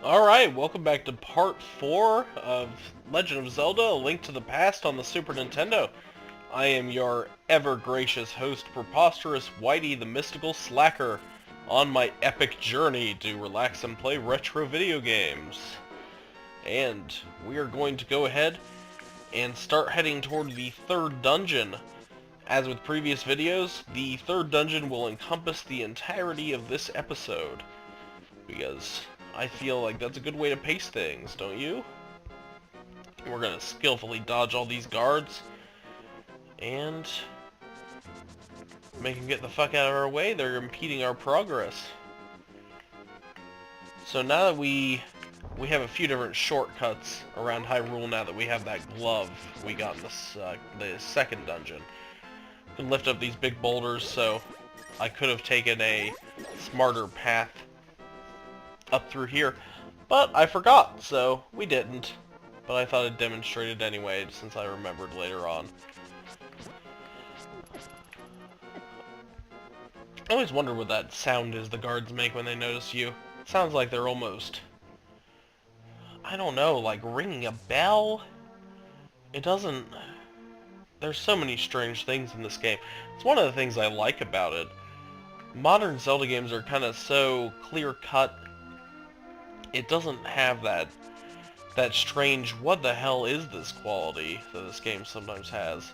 Alright, welcome back to part 4 of Legend of Zelda: A Link to the Past on the Super Nintendo. I am your ever-gracious host, Preposterous Whitey, the Mystical Slacker, on my epic journey to relax and play retro video games. And we are going to go ahead and start heading toward the third dungeon. As with previous videos, the third dungeon will encompass the entirety of this episode, because I feel like that's a good way to pace things, don't you? We're gonna skillfully dodge all these guards and make them get the fuck out of our way. They're impeding our progress. So now that we have a few different shortcuts around Hyrule, now that we have that glove we got in the second dungeon. We can lift up these big boulders, so I could have taken a smarter path up through here, but I forgot, so we didn't. But I thought I'd demonstrate it anyway, since I remembered later on. I always wonder what that sound is the guards make when they notice you. It sounds like they're almost, I don't know, like ringing a bell? It doesn't... There's so many strange things in this game. It's one of the things I like about it. Modern Zelda games are kind of so clear-cut. It doesn't have that strange, what the hell is this quality that this game sometimes has.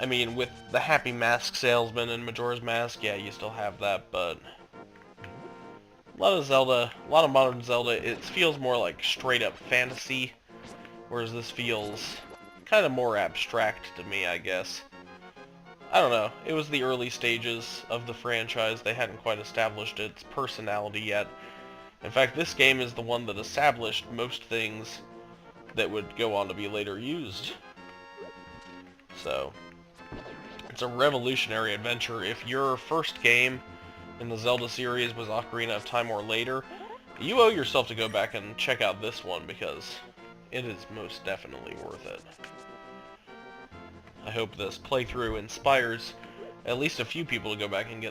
I mean, with the Happy Mask Salesman and Majora's Mask, yeah, you still have that, but a lot of modern Zelda, it feels more like straight-up fantasy, whereas this feels kind of more abstract to me, I guess. I don't know, it was the early stages of the franchise. They hadn't quite established its personality yet. In fact, this game is the one that established most things that would go on to be later used. So, it's a revolutionary adventure. If your first game in the Zelda series was Ocarina of Time or later, you owe yourself to go back and check out this one, because it is most definitely worth it. I hope this playthrough inspires at least a few people to go back and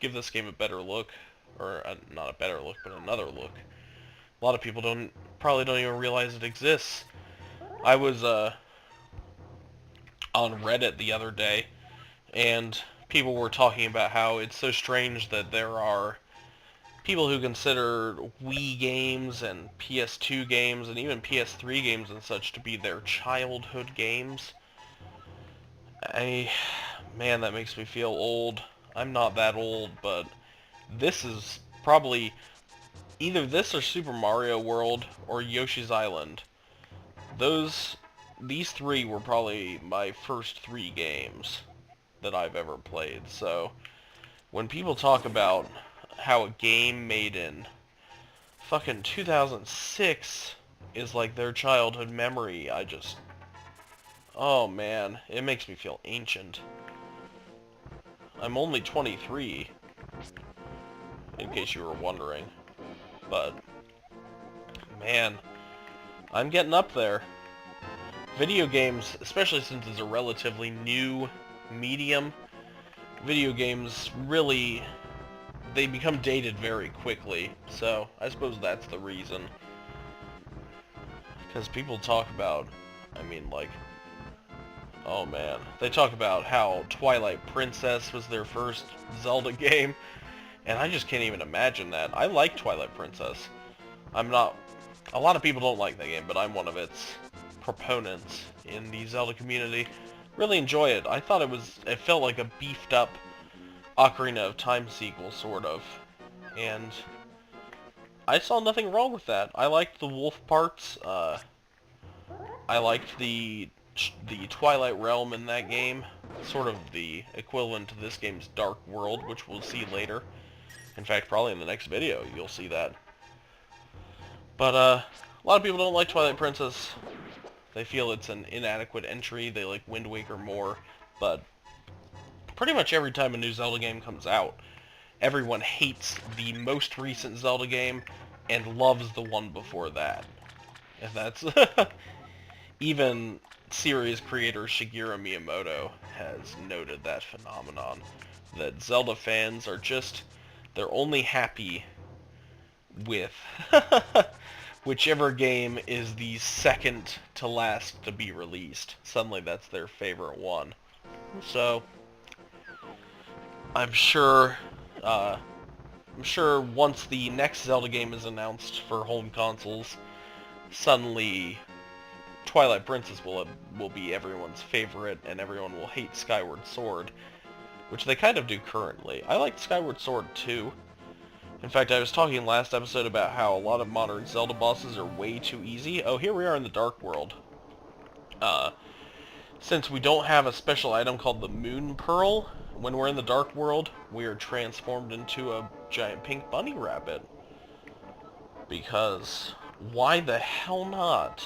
give this game a better look. Or not a better look, but another look. A lot of people probably don't even realize it exists. I was on Reddit the other day, and people were talking about how it's so strange that there are people who consider Wii games and PS2 games and even PS3 games and such to be their childhood games. Man, that makes me feel old. I'm not that old, but this is probably either this or Super Mario World or Yoshi's Island. These three were probably my first three games that I've ever played. So when people talk about how a game made in fucking 2006 is like their childhood memory, oh man, it makes me feel ancient. I'm only 23, in case you were wondering. But, man, I'm getting up there. Video games, especially since it's a relatively new medium, video games really, they become dated very quickly. So, I suppose that's the reason. Because people talk about, I mean, like, oh man, they talk about how Twilight Princess was their first Zelda game. And I just can't even imagine that. I like Twilight Princess. A lot of people don't like that game, but I'm one of its proponents in the Zelda community. Really enjoy it. I thought it felt like a beefed up Ocarina of Time sequel, sort of. And I saw nothing wrong with that. I liked the wolf parts. I liked the Twilight Realm in that game. Sort of the equivalent to this game's Dark World, which we'll see later. In fact, probably in the next video, you'll see that. But, a lot of people don't like Twilight Princess. They feel it's an inadequate entry. They like Wind Waker more. But, pretty much every time a new Zelda game comes out, everyone hates the most recent Zelda game and loves the one before that. And that's... Even series creator Shigeru Miyamoto has noted that phenomenon. That Zelda fans are just... They're only happy with whichever game is the second to last to be released. Suddenly that's their favorite one. So I'm sure once the next Zelda game is announced for home consoles, suddenly Twilight Princess will be everyone's favorite, and everyone will hate Skyward Sword, which they kind of do currently. I like Skyward Sword too. In fact, I was talking last episode about how a lot of modern Zelda bosses are way too easy. Oh, here we are in the Dark World. Since we don't have a special item called the Moon Pearl, when we're in the Dark World, we are transformed into a giant pink bunny rabbit. Because why the hell not?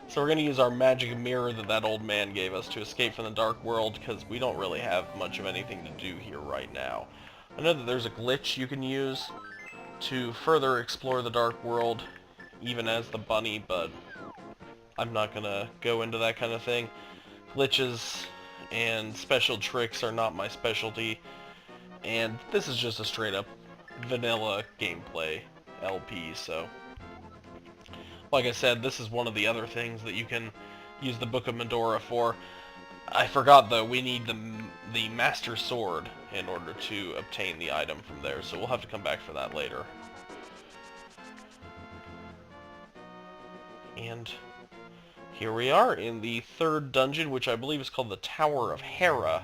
So we're going to use our magic mirror that old man gave us to escape from the Dark World, because we don't really have much of anything to do here right now. I know that there's a glitch you can use to further explore the Dark World, even as the bunny, but I'm not going to go into that kind of thing. Glitches and special tricks are not my specialty, and this is just a straight-up vanilla gameplay LP, so like I said, this is one of the other things that you can use the Book of Medora for. I forgot though, we need the Master Sword in order to obtain the item from there, so we'll have to come back for that later. And here we are in the third dungeon, which I believe is called the Tower of Hera.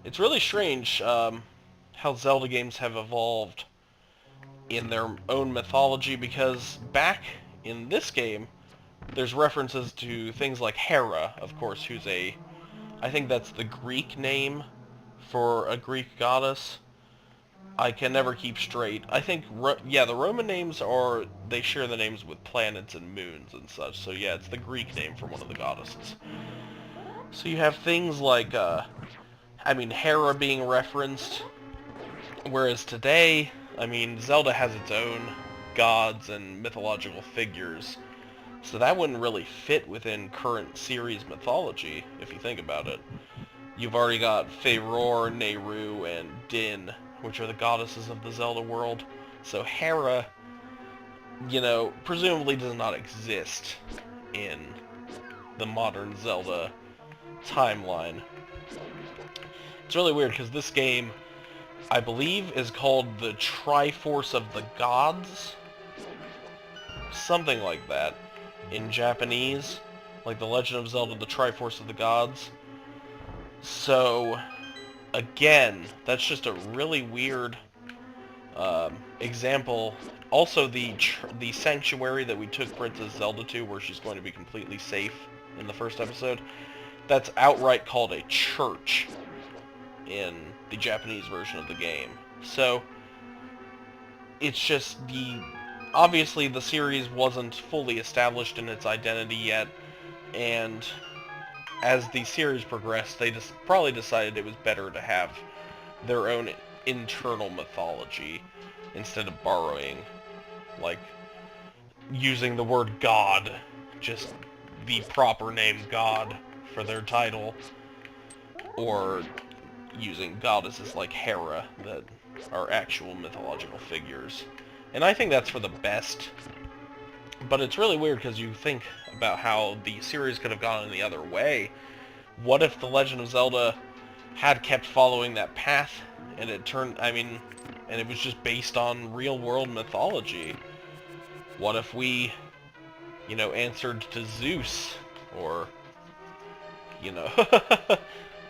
It's really strange how Zelda games have evolved in their own mythology, because back in this game, there's references to things like Hera, of course, who's I think that's the Greek name for a Greek goddess. I can never keep straight. I think, yeah, the Roman names they share the names with planets and moons and such, so yeah, it's the Greek name for one of the goddesses. So you have things like, Hera being referenced, whereas today, Zelda has its own gods and mythological figures, so that wouldn't really fit within current series mythology, if you think about it. You've already got Faeror, Nehru, and Din, which are the goddesses of the Zelda world, so Hera, presumably does not exist in the modern Zelda timeline. It's really weird, because this game, I believe, is called the Triforce of the Gods? Something like that. In Japanese. Like The Legend of Zelda, the Triforce of the Gods. So, again, that's just a really weird example. Also, the sanctuary that we took Princess Zelda to, where she's going to be completely safe in the first episode, that's outright called a church in the Japanese version of the game. So, it's just obviously the series wasn't fully established in its identity yet, and as the series progressed, they just probably decided it was better to have their own internal mythology instead of borrowing, like, using the word God, just the proper name God for their title, or using goddesses like Hera that are actual mythological figures. And I think that's for the best. But it's really weird because you think about how the series could have gone in the other way. What if The Legend of Zelda had kept following that path, and it and it was just based on real-world mythology? What if we, answered to Zeus, or,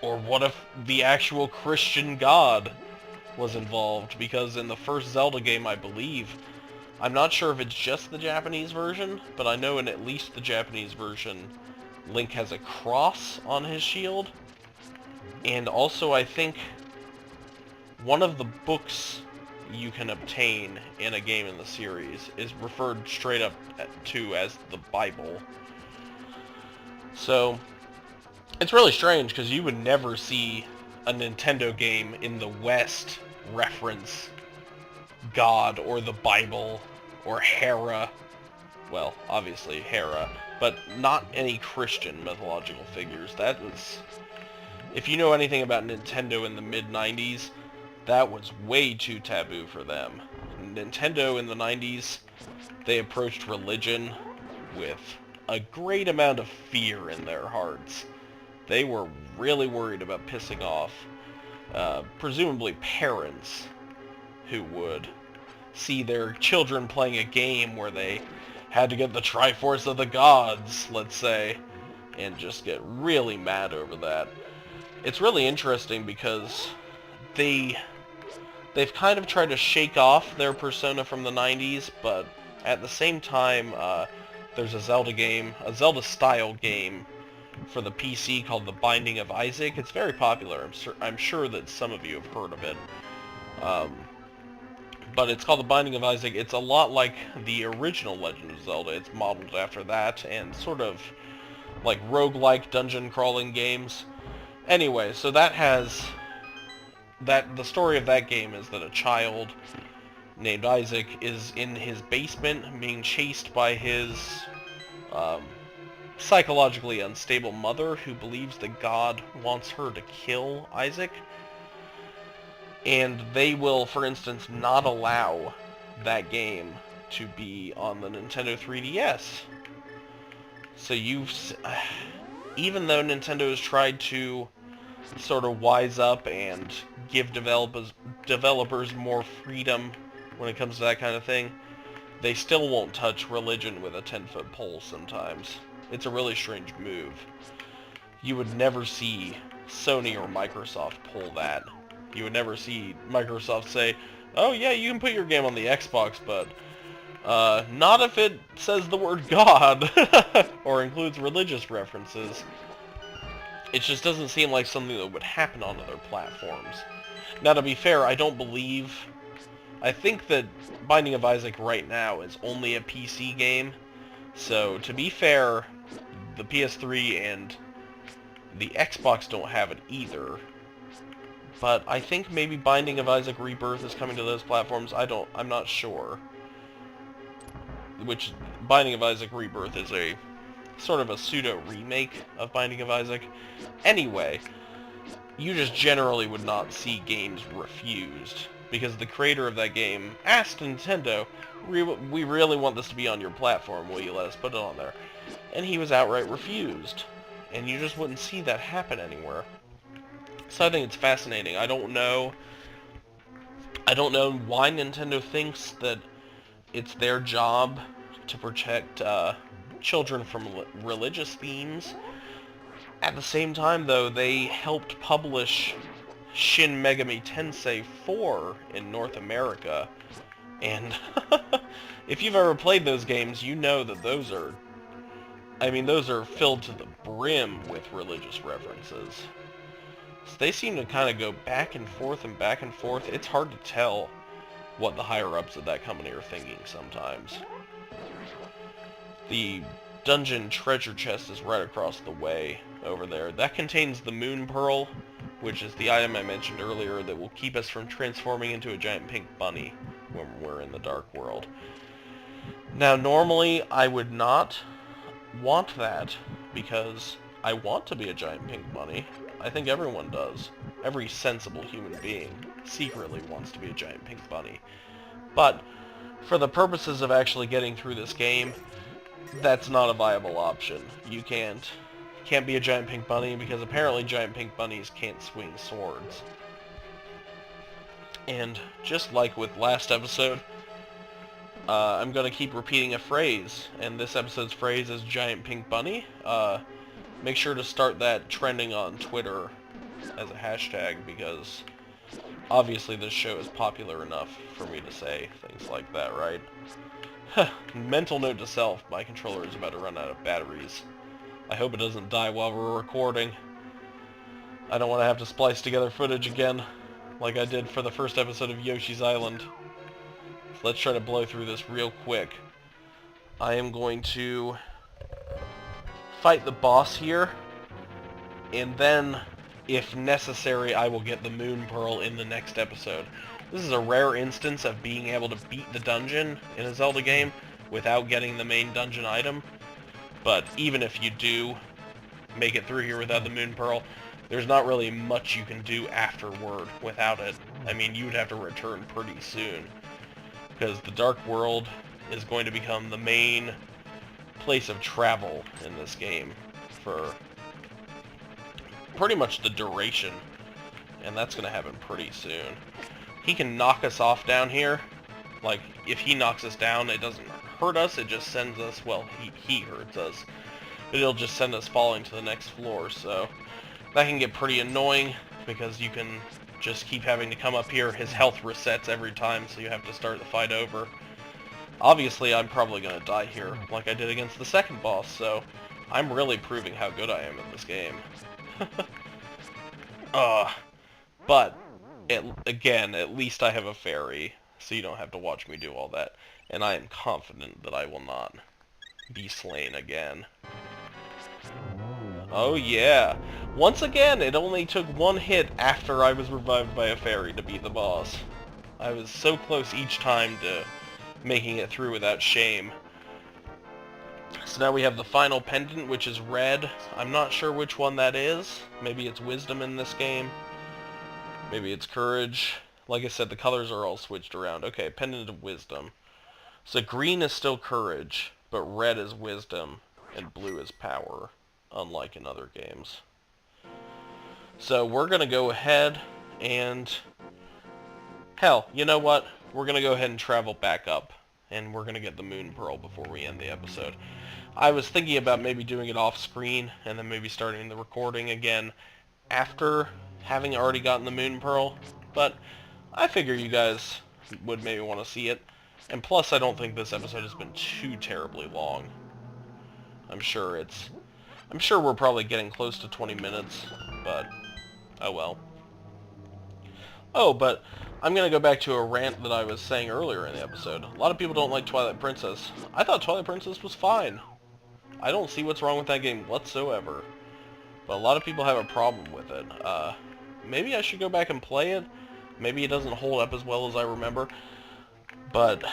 or what if the actual Christian God was involved? Because in the first Zelda game, I believe, I'm not sure if it's just the Japanese version, but I know in at least the Japanese version, Link has a cross on his shield. And also, I think one of the books you can obtain in a game in the series is referred straight up to as the Bible. So, it's really strange, because you would never see a Nintendo game in the West reference God or the Bible or Hera. Well, obviously Hera, but not any Christian mythological figures. That was... If you know anything about Nintendo in the mid-90s, That was way too taboo for them. Nintendo in the 90s, they approached religion with a great amount of fear in their hearts. They were really worried about pissing off, presumably parents, who would see their children playing a game where they had to get the Triforce of the Gods, let's say, and just get really mad over that. It's really interesting because they've kind of tried to shake off their persona from the 90s, but at the same time, there's a Zelda-style game for the PC called The Binding of Isaac. It's very popular. I'm sure that some of you have heard of it. But it's called The Binding of Isaac. It's a lot like the original Legend of Zelda. It's modeled after that, and sort of like roguelike dungeon crawling games. Anyway, so the story of that game is that a child named Isaac is in his basement being chased by his psychologically unstable mother, who believes that God wants her to kill Isaac. And they will, for instance, not allow that game to be on the Nintendo 3DS. So even though Nintendo has tried to sort of wise up and give developers more freedom when it comes to that kind of thing, they still won't touch religion with a 10-foot pole sometimes. It's a really strange move. You would never see Sony or Microsoft pull that. You would never see Microsoft say, oh yeah, you can put your game on the Xbox, but not if it says the word God or includes religious references. It just doesn't seem like something that would happen on other platforms. Now, to be fair, I think that Binding of Isaac right now is only a PC game, so to be fair, the PS3 and the Xbox don't have it either. But I think maybe Binding of Isaac Rebirth is coming to those platforms. I'm not sure. Which, Binding of Isaac Rebirth is a sort of a pseudo-remake of Binding of Isaac. Anyway, you just generally would not see games refused, because the creator of that game asked Nintendo, we really want this to be on your platform, will you let us put it on there? And he was outright refused. And you just wouldn't see that happen anywhere. So I think it's fascinating. I don't know why Nintendo thinks that it's their job to protect children from religious themes. At the same time, though, they helped publish Shin Megami Tensei 4 in North America. And if you've ever played those games, you know that those are filled to the brim with religious references. So they seem to kind of go back and forth and back and forth. It's hard to tell what the higher-ups of that company are thinking sometimes. The dungeon treasure chest is right across the way over there. That contains the Moon Pearl, which is the item I mentioned earlier that will keep us from transforming into a giant pink bunny when we're in the Dark World. Now, normally I would not want that, because I want to be a giant pink bunny. I think everyone does. Every sensible human being secretly wants to be a giant pink bunny. But for the purposes of actually getting through this game, that's not a viable option. You can't be a giant pink bunny, because apparently giant pink bunnies can't swing swords. And just like with last episode, I'm going to keep repeating a phrase, and this episode's phrase is giant pink bunny. Make sure to start that trending on Twitter as a hashtag, because obviously this show is popular enough for me to say things like that, right? Mental note to self, my controller is about to run out of batteries. I hope it doesn't die while we're recording. I don't want to have to splice together footage again, like I did for the first episode of Yoshi's Island. So let's try to blow through this real quick. I am going to fight the boss here, and then, if necessary, I will get the Moon Pearl in the next episode. This is a rare instance of being able to beat the dungeon in a Zelda game without getting the main dungeon item, but even if you do make it through here without the Moon Pearl, there's not really much you can do afterward without it. I mean, you would have to return pretty soon, because the Dark World is going to become the main place of travel in this game for pretty much the duration, and that's going to happen pretty soon. He can knock us off down here. Like, if he knocks us down, it doesn't hurt us, it just sends us, well, he hurts us, but it'll just send us falling to the next floor, so that can get pretty annoying, because you can just keep having to come up here. His health resets every time, so you have to start the fight over. Obviously, I'm probably going to die here, like I did against the second boss, so I'm really proving how good I am at this game. But, again, at least I have a fairy, so you don't have to watch me do all that. And I am confident that I will not be slain again. Oh yeah! Once again, it only took one hit after I was revived by a fairy to beat the boss. I was so close each time to making it through without shame. So now we have the final pendant, which is red. I'm not sure which one that is. Maybe it's wisdom in this game. Maybe it's courage. Like I said, the colors are all switched around. Okay, pendant of wisdom. So green is still courage, but red is wisdom, and blue is power, unlike in other games. So we're going to go ahead and... Hell, you know what? We're going to go ahead and travel back up, and we're going to get the Moon Pearl before we end the episode. I was thinking about maybe doing it off screen, and then maybe starting the recording again after having already gotten the Moon Pearl, but I figure you guys would maybe want to see it. And plus, I don't think this episode has been too terribly long. I'm sure we're probably getting close to 20 minutes, but oh well. Oh, but I'm going to go back to a rant that I was saying earlier in the episode. A lot of people don't like Twilight Princess. I thought Twilight Princess was fine. I don't see what's wrong with that game whatsoever. But a lot of people have a problem with it. Maybe I should go back and play it. Maybe it doesn't hold up as well as I remember. But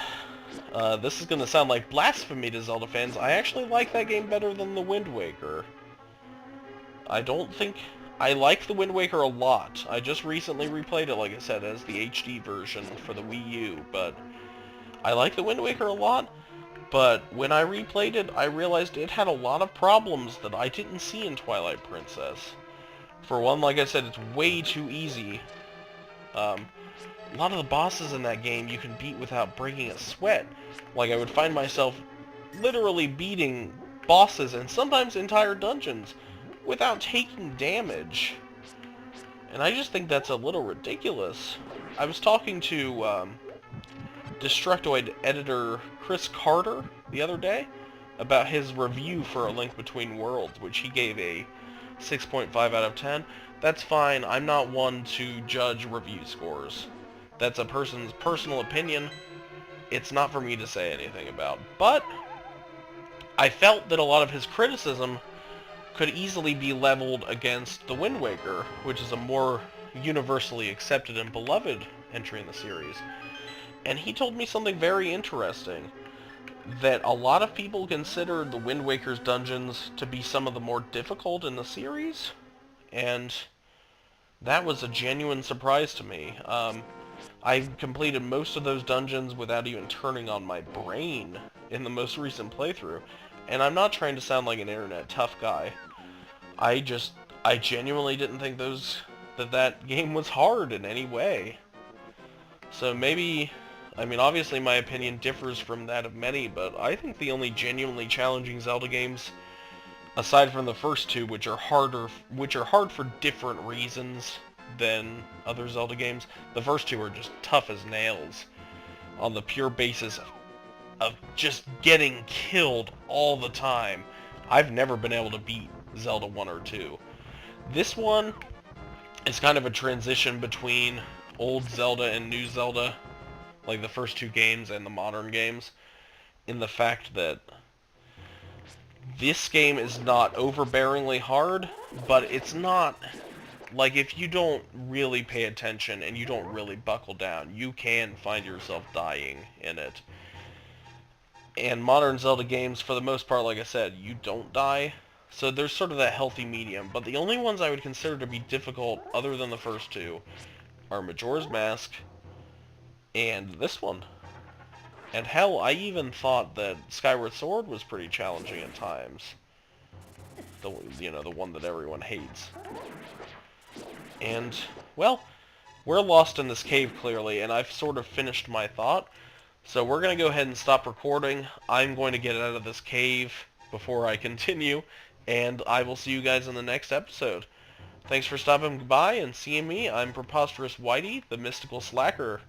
this is going to sound like blasphemy to Zelda fans. I actually like that game better than the Wind Waker. I like the Wind Waker a lot. I just recently replayed it, like I said, as the HD version for the Wii U, but I like the Wind Waker a lot, but when I replayed it, I realized it had a lot of problems that I didn't see in Twilight Princess. For one, like I said, it's way too easy. A lot of the bosses in that game you can beat without breaking a sweat. Like, I would find myself literally beating bosses and sometimes entire dungeons without taking damage. And I just think that's a little ridiculous. I was talking to Destructoid editor Chris Carter the other day about his review for A Link Between Worlds, which he gave a 6.5 out of 10. That's fine. I'm not one to judge review scores. That's a person's personal opinion. It's not for me to say anything about. But I felt that a lot of his criticism could easily be leveled against The Wind Waker, which is a more universally accepted and beloved entry in the series. And he told me something very interesting, that a lot of people consider The Wind Waker's dungeons to be some of the more difficult in the series, and that was a genuine surprise to me. I completed most of those dungeons without even turning on my brain in the most recent playthrough, and I'm not trying to sound like an internet tough guy. I genuinely didn't think that game was hard in any way. So maybe, I mean, obviously my opinion differs from that of many, but I think the only genuinely challenging Zelda games, aside from the first two, which are hard for different reasons than other Zelda games, the first two are just tough as nails on the pure basis of just getting killed all the time. I've never been able to beat Zelda 1 or 2. This one is kind of a transition between old Zelda and new Zelda, like the first two games and the modern games, in the fact that this game is not overbearingly hard, but it's not, like, if you don't really pay attention and you don't really buckle down, you can find yourself dying in it. And modern Zelda games, for the most part, like I said, you don't die, so there's sort of that healthy medium. But the only ones I would consider to be difficult, other than the first two, our Majora's Mask, and this one. And hell, I even thought that Skyward Sword was pretty challenging at times. The one that everyone hates. And, well, we're lost in this cave clearly, and I've sort of finished my thought. So we're going to go ahead and stop recording. I'm going to get out of this cave before I continue, and I will see you guys in the next episode. Thanks for stopping by and seeing me. I'm Preposterous Whitey, the Mystical Slacker.